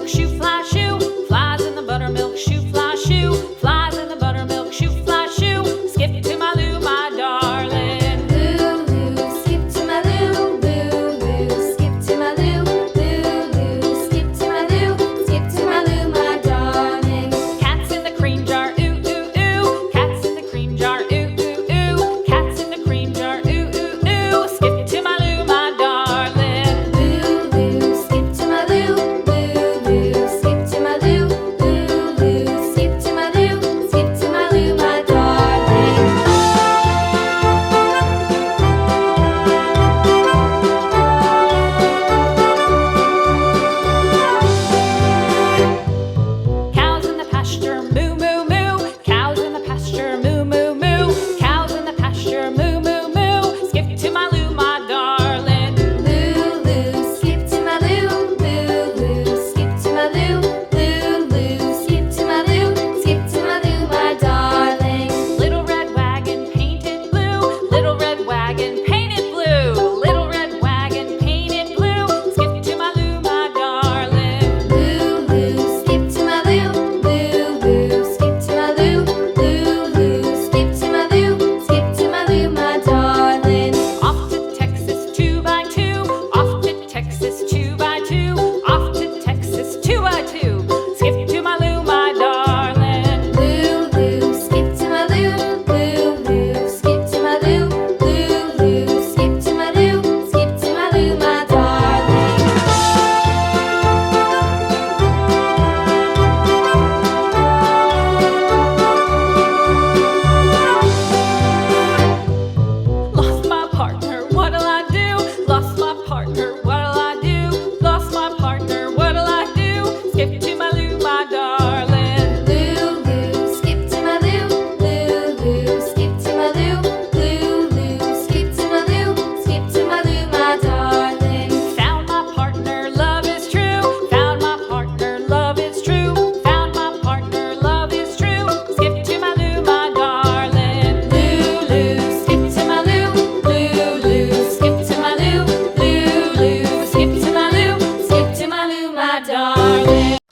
buttermilk shoe, fly shoe. Flies in the buttermilk shoe, fly shoe. Flies in the buttermilk shoe, fly shoe. Skip to my Lou, my darling. Lou, skip to my Lou, Lou, skip to my Lou, Lou, skip to my Lou, skip to my Lou, my darling. Cats in the cream jar, ooh, ooh, ooh. Cats in the cream jar, ooh, ooh, ooh. Cats in the cream jar, ooh, ooh, ooh. Skip to my Lou, my darling. Lou, skip to my Lou, Lou, skip to my Lou, Lou, skip to my Lou, skip to my Lou, my darling. Cows in the pasture, moo, moo, moo. Cows in the pasture, moo, moo, moo. Cows in the pasture, moo, moo, moo. Skip to my Lou, my darling. Lou, skip to my Lou, Lou, skip to my Lou, Lou, skip to my Lou, skip to my Lou, my darling. Little red wagon painted blue. Little red wagon painted blue. Little red wagon painted blue. Skip to my Lou, my darling. Lou, skip to my Lou, Lou, skip to my Lou, Lou, skip to my Lou, skip to my Lou, my darling. Off to Texas 2x2. Off to Texas 2x2. Off to Texas 2x2. Skip to my Lou, my darling. Lou, skip to my Lou, Lou, skip to my Lou, Lou, skip to my Lou, skip to my Lou, my darling. Lost my partner, what'll I do? Lost my partner, what'll I do? Lost my partner, what'll I do? Skip to my Lou, my darling. Lou, skip to my Lou, Lou, skip to my Lou, Lou, skip to my Lou, skip to my Lou, my darling. Found my partner, love is true. Found my partner, love is true. Found my partner, love is true. Skip to my Lou, my darling. Lou, skip to my Lou, Lou, skip to my Lou, Lou, skip to my Lou, skip to my Lou, my darling.